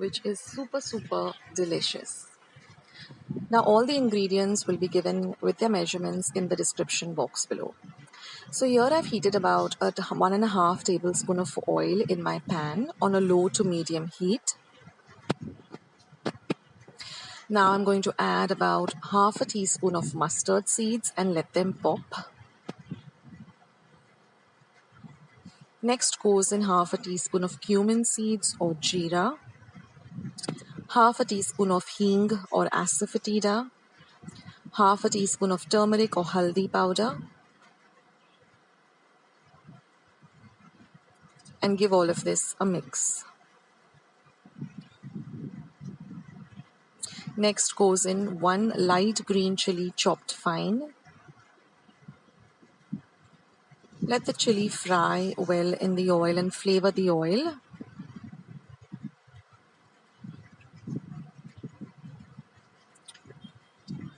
which is super delicious. Now all the ingredients will be given with their measurements in the description box below. So here I've heated about 1.5 tablespoon of oil in my pan on a low to medium heat. Now I'm going to add about half a teaspoon of mustard seeds and let them pop. Next goes in half a teaspoon of cumin seeds or jeera, half a teaspoon of hing or asafotedia, half a teaspoon of turmeric or haldi powder, and give all of this a mix. Next goes in 1 light green chilli chopped fine. Let the chilli fry well in the oil and flavor the oil.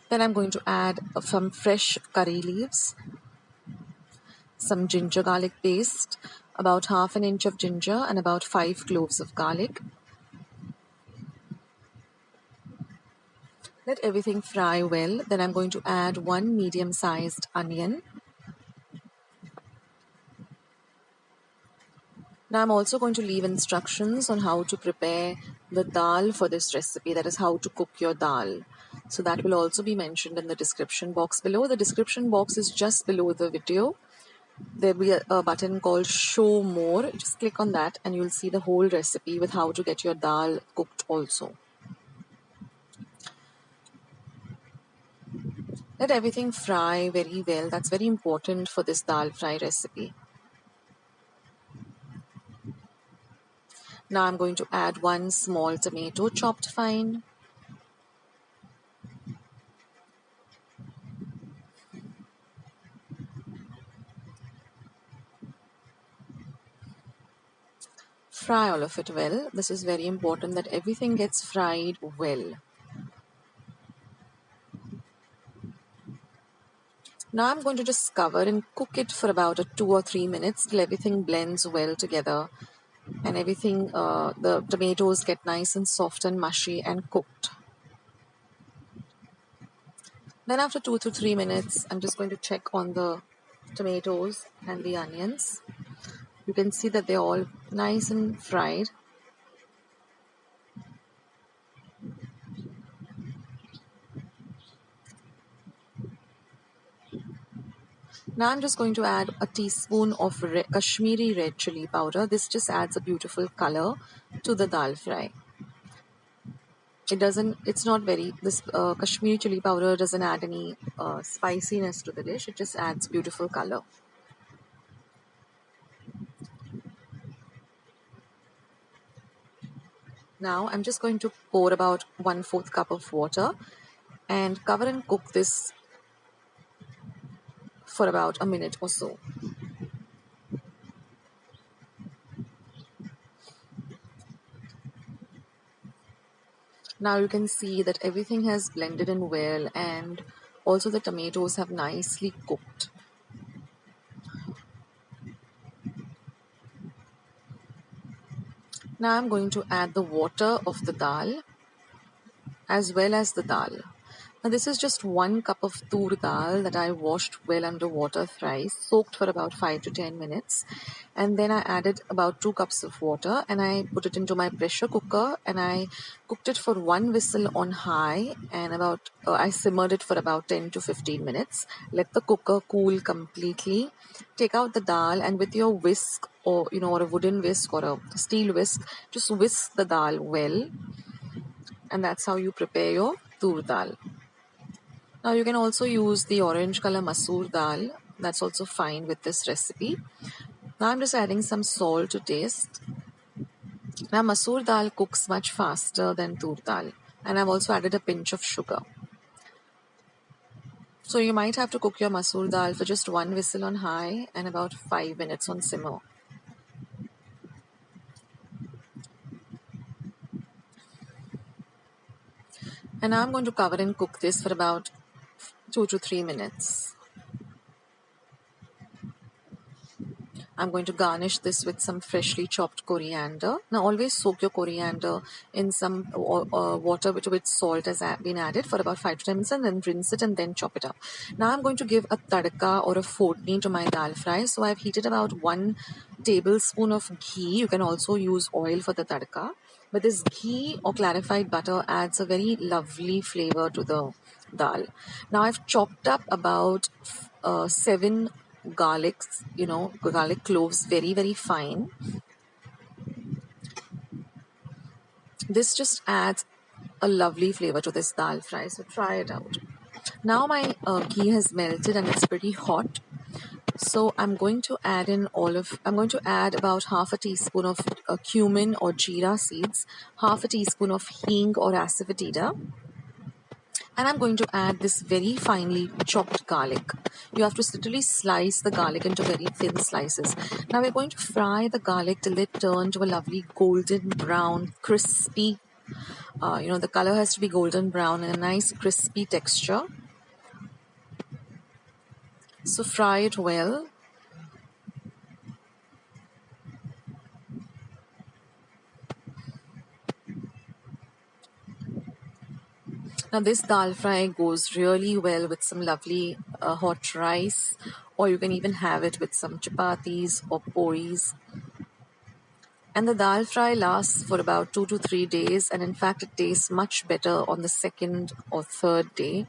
Then I'm going to add some fresh curry leaves, some ginger garlic paste, about half an inch of ginger and about 5 cloves of garlic. Let everything fry well. Then I'm going to add 1 medium-sized onion. Now I'm also going to leave instructions on how to prepare the dal for this recipe, that is how to cook your dal. So that will also be mentioned in the description box below. The description box is just below the video. There will be a button called show more. Just click on that and you'll see the whole recipe with how to get your dal cooked also. Let everything fry very well. That's very important for this dal fry recipe. Now I'm going to add 1 small tomato chopped fine. Fry all of it well. This is very important that everything gets fried well. Now I'm going to just cover and cook it for about 2 or 3 minutes till everything blends well together and everything, the tomatoes get nice and soft and mushy and cooked. Then after 2 to 3 minutes, I'm just going to check on the tomatoes and the onions. You can see that they're all nice and fried. Now I'm just going to add a teaspoon of Kashmiri red chili powder. This just adds a beautiful color to the dal fry. It's not very, this Kashmiri chili powder doesn't add any spiciness to the dish. It just adds beautiful color. Now I'm just going to pour about 1/4 cup of water and cover and cook this for about a minute or so. Now you can see that everything has blended in well and also the tomatoes have nicely cooked. Now I'm going to add the water of the dal as well as the dal. Now this is just 1 cup of toor dal that I washed well under water thrice, soaked for about 5 to 10 minutes. And then I added about 2 cups of water and I put it into my pressure cooker and I cooked it for 1 whistle on high and I simmered it for about 10 to 15 minutes. Let the cooker cool completely. Take out the dal and with your whisk or a wooden whisk or a steel whisk, just whisk the dal well. And that's how you prepare your toor dal. Now you can also use the orange color masoor dal. That's also fine with this recipe. Now I'm just adding some salt to taste. Now masoor dal cooks much faster than toor dal. And I've also added a pinch of sugar. So you might have to cook your masoor dal for just 1 whistle on high and about 5 minutes on simmer. And now I'm going to cover and cook this for about 2 to 3 minutes. I'm going to garnish this with some freshly chopped coriander. Now always soak your coriander in some water with which salt has been added for about 5 to 10 minutes, and then rinse it and then chop it up. Now I'm going to give a tadka or a fortni to my dal fry. So I've heated about 1 tablespoon of ghee. You can also use oil for the tadka. But this ghee or clarified butter adds a very lovely flavor to the dal. Now I've chopped up about 7 garlics, garlic cloves very, very fine. This just adds a lovely flavor to this dal fry, so try it out. Now my ghee has melted and it's pretty hot. So I'm going to add about half a teaspoon of cumin or jeera seeds, half a teaspoon of hing or asafotedia, and I'm going to add this very finely chopped garlic. You have to literally slice the garlic into very thin slices. Now we're going to fry the garlic till it turns to a lovely golden brown, crispy. The color has to be golden brown and a nice crispy texture. So fry it well. Now this dal fry goes really well with some lovely hot rice, or you can even have it with some chapatis or puris. And the dal fry lasts for about 2 to 3 days, and in fact it tastes much better on the second or third day.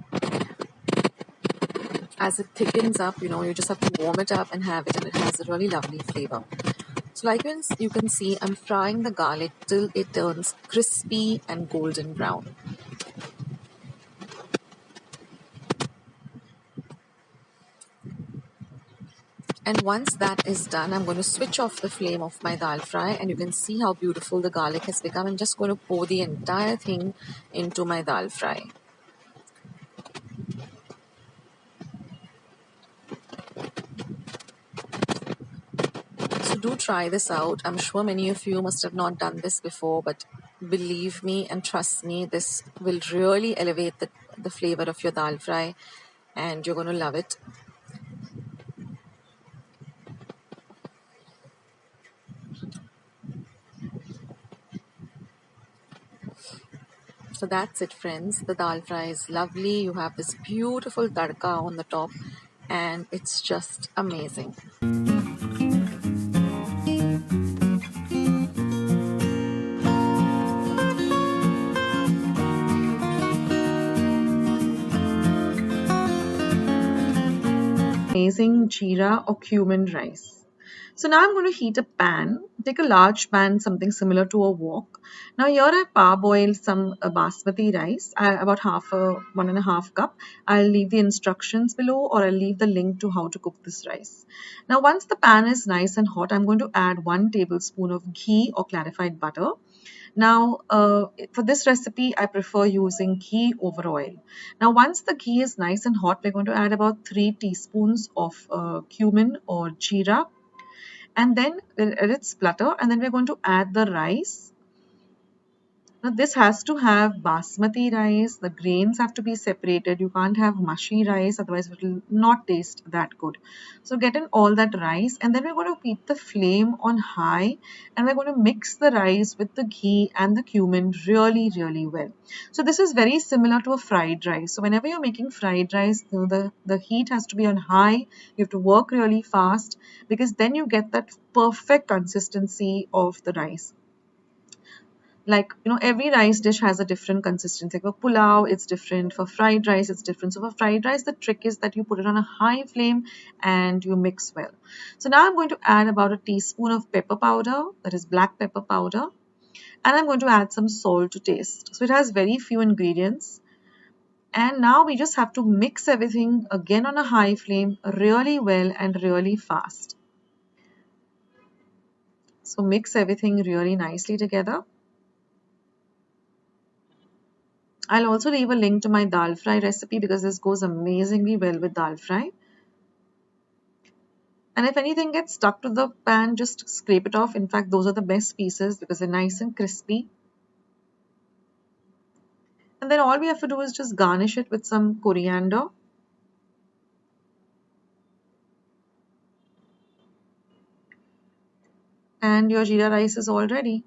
As it thickens up, you just have to warm it up and have it, and it has a really lovely flavor. So like you can see, I'm frying the garlic till it turns crispy and golden brown. And once that is done, I'm going to switch off the flame of my dal fry, and you can see how beautiful the garlic has become. I'm just going to pour the entire thing into my dal fry. So do try this out. I'm sure many of you must have not done this before, but believe me and trust me, this will really elevate the flavor of your dal fry, and you're going to love it. So that's it, friends. The dal fry is lovely. You have this beautiful tadka on the top, and it's just amazing. Amazing jeera or cumin rice. So now I'm going to heat a pan. Take a large pan, something similar to a wok. Now here I parboiled some basmati rice, about 1.5 cup. I'll leave the instructions below, or I'll leave the link to how to cook this rice. Now once the pan is nice and hot, I'm going to add 1 tablespoon of ghee or clarified butter. Now, for this recipe, I prefer using ghee over oil. Now, once the ghee is nice and hot, we're going to add about 3 teaspoons of cumin or jeera, and then let it splutter, and then we're going to add the rice. Now this has to have basmati rice. The grains have to be separated. You can't have mushy rice, otherwise it will not taste that good. So get in all that rice, and then we're going to keep the flame on high, and we're going to mix the rice with the ghee and the cumin really, really well. So this is very similar to a fried rice. So whenever you're making fried rice, the heat has to be on high. You have to work really fast, because then you get that perfect consistency of the rice. Like, every rice dish has a different consistency. Like for pulao, it's different. For fried rice, it's different. So for fried rice, the trick is that you put it on a high flame and you mix well. So now I'm going to add about a teaspoon of pepper powder, that is black pepper powder, and I'm going to add some salt to taste. So it has very few ingredients. And now we just have to mix everything again on a high flame really well and really fast. So mix everything really nicely together. I'll also leave a link to my dal fry recipe, because this goes amazingly well with dal fry. And if anything gets stuck to the pan, just scrape it off. In fact, those are the best pieces because they're nice and crispy. And then all we have to do is just garnish it with some coriander. and your jeera rice is all ready.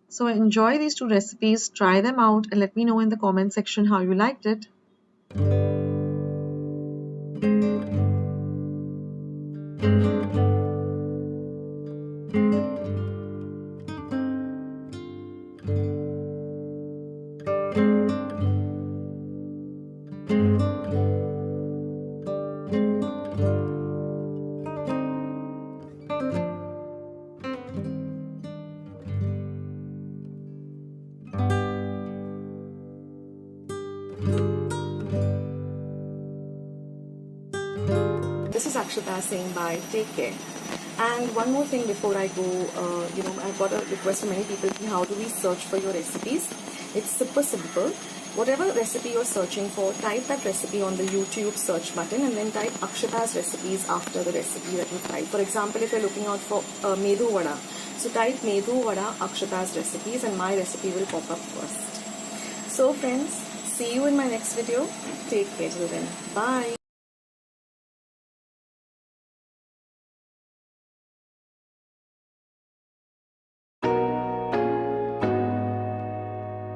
So enjoy these two recipes, try them out, and let me know in the comment section how you liked it. This is Akshata saying bye, take care. And one more thing before I go, I've got a request from many people, how do we search for your recipes? It's super simple. Whatever recipe you're searching for, type that recipe on the YouTube search button and then type Akshata's recipes after the recipe that you type. For example, if you're looking out for Medhu Vada, so type Medhu Vada Akshata's recipes and my recipe will pop up first. So friends, see you in my next video. Take care till then. Bye.